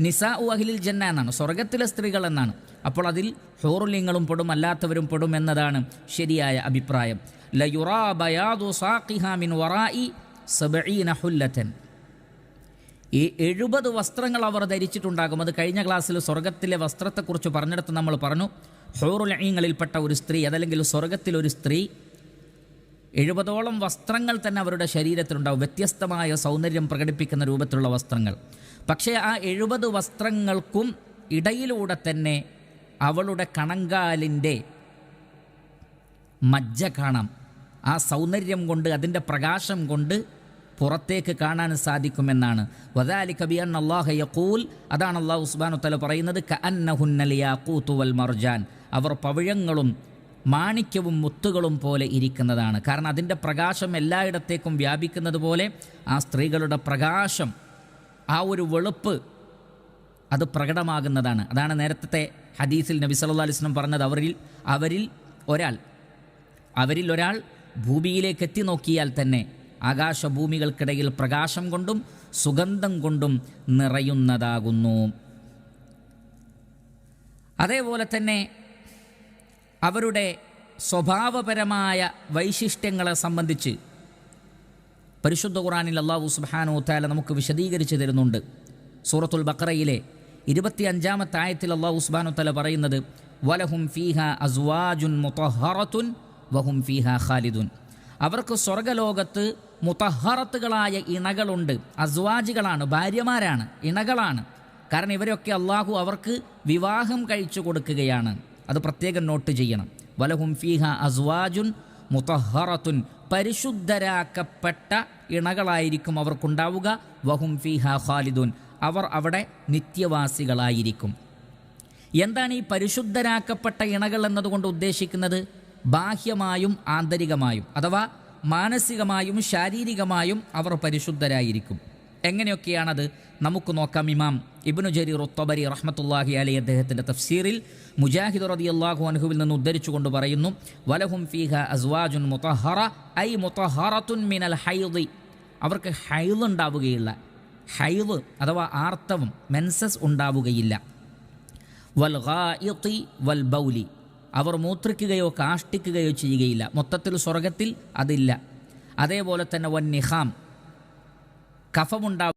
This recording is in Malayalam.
നിസാ ഉ അഹ്ലിൽ ജന്ന എന്നാണ്, സ്വർഗത്തിലെ സ്ത്രീകൾ എന്നാണ്. അപ്പോൾ അതിൽ ഹൂറുലിങ്ങളും പെടും, അല്ലാത്തവരും പെടും എന്നതാണ് ശരിയായ അഭിപ്രായം. ലയുറാ ബയാദു സാഖിഹാ മിൻ വറാഇ 70 ഹുല്ലതൻ. ഈ 70 വസ്ത്രങ്ങൾ അവർ ധരിച്ചിട്ടുണ്ടാകും. അത് കഴിഞ്ഞ ക്ലാസ്സിൽ സ്വർഗത്തിലെ വസ്ത്രത്തെക്കുറിച്ച് പറഞ്ഞിടത്ത് നമ്മൾ പറഞ്ഞു, ഹൂറുൽ ഐങ്ങളിൽപ്പെട്ട ഒരു സ്ത്രീ, അതല്ലെങ്കിൽ സ്വർഗത്തിലൊരു സ്ത്രീ 70ഓളം വസ്ത്രങ്ങൾ തന്നെ അവരുടെ ശരീരത്തിലുണ്ടാവും, വ്യത്യസ്തമായ സൗന്ദര്യം പ്രകടിപ്പിക്കുന്ന രൂപത്തിലുള്ള വസ്ത്രങ്ങൾ. പക്ഷേ ആ 70 വസ്ത്രങ്ങൾക്കും ഇടയിലൂടെ തന്നെ അവളുടെ കണങ്കാലിൻ്റെ മജ്ജ കാണാം. ആ സൗന്ദര്യം കൊണ്ട്, അതിൻ്റെ പ്രകാശം കൊണ്ട് പുറത്തേക്ക് കാണാൻ സാധിക്കുമെന്നാണ്. വദാലിക ബിഅന്ന അല്ലാഹ യഖൂൽ, അതാണ് അല്ലാഹു സുബ്ഹാനഹു വതആല പറയുന്നത്, കഅന്നഹുന്നൽ യാഖൂതു വൽ മർജാൻ, അവർ പവിഴങ്ങളും മാണിക്യവും മുത്തുകളും പോലെ ഇരിക്കുന്നതാണ്. കാരണം അതിൻ്റെ പ്രകാശം എല്ലായിടത്തേക്കും വ്യാപിക്കുന്നത് പോലെ ആ സ്ത്രീകളുടെ പ്രകാശം, ആ ഒരു വെളുപ്പ് അത് പ്രകടമാകുന്നതാണ്. അതാണ് നേരത്തെ ഹദീസിൽ നബി സല്ലല്ലാഹു അലൈഹി വസല്ലം പറഞ്ഞത്, അവരിൽ ഒരാൾ ഭൂമിയിലേക്ക് എത്തി നോക്കിയാൽ തന്നെ ആകാശഭൂമികൾക്കിടയിൽ പ്രകാശം കൊണ്ടും സുഗന്ധം കൊണ്ടും നിറയുന്നതാകുന്നു. അതേപോലെ തന്നെ അവരുടെ സ്വഭാവപരമായ വൈശിഷ്ട്യങ്ങളെ സംബന്ധിച്ച് പരിശുദ്ധ ഖുർആനിൽ അല്ലാഹു സുബ്ഹാനഹു വ തആല നമുക്ക് വിശദീകരിച്ച് തരുന്നുണ്ട്. സൂറത്തുൽ ബഖറയിലെ 25-ാമത്തെ ആയത്തിൽ അല്ലാഹു സുബ്ഹാനഹു വ തആല പറയുന്നത്, വലഹും ഫീഹാ അസ്വാജുൻ മുതഹറത്തുൻ വഹും ഫീഹാ ഖാലിദുൻ. അവർക്ക് സ്വർഗലോകത്ത് മുതഹറത്തുകളായ ഇണകളുണ്ട്. അസ്വാജികളാണ്, ഭാര്യമാരാണ്, ഇണകളാണ്. കാരണം ഇവരൊക്കെ അള്ളാഹു അവർക്ക് വിവാഹം കഴിച്ചു കൊടുക്കുകയാണ്. അത് പ്രത്യേകം നോട്ട് ചെയ്യണം. വലഹും ഫീഹ അസ്വാജുൻ മുതഹറത്തുൻ, പരിശുദ്ധരാക്കപ്പെട്ട ഇണകളായിരിക്കും അവർക്കുണ്ടാവുക. വഹും ഫീഹ ഖാലിദുൻ, അവർ അവിടെ നിത്യവാസികളായിരിക്കും. എന്താണ് ഈ പരിശുദ്ധരാക്കപ്പെട്ട ഇണകൾ എന്നതുകൊണ്ട് ഉദ്ദേശിക്കുന്നത്? ബാഹ്യമായും ആന്തരികമായും, അഥവാ മാനസികമായും ശാരീരികമായും അവർ പരിശുദ്ധരായിരിക്കും. എങ്ങനെയൊക്കെയാണത് നമുക്ക് നോക്കാം. ഇമാം ഇബ്നു ജരീർ അത്ത്-തബരി റഹ്മത്തുള്ളാഹി അലൈഹി അദ്ദേഹത്തിൻ്റെ തഫ്സീറിൽ മുജാഹിദ് റളിയല്ലാഹു അൻഹുവിൽ നിന്ന് ഉദ്ധരിച്ചുകൊണ്ട് പറയുന്നു, വലഹും ഫീഹ അസ്വാജുൻ മുതഹറ ഐ മുതഹറത്തുൻ മിനൽ ഹൈദ്, അവർക്ക് ഹൈദ് ഉണ്ടാവുകയില്ല. ഹൈദ് അഥവാ ആർത്തവം, മെൻസസ് ഉണ്ടാവുകയില്ല. വൽ ഗായിത്തി വൽ ബൗലി, അവർ മൂത്രിക്കുകയോ കാഷ്ടിക്കുകയോ ചെയ്യുകയില്ല. മൊത്തത്തിൽ സ്വർഗത്തിൽ അതില്ല. അതേപോലെ തന്നെ വൻ നിഹാം, കഫമുണ്ടാവും.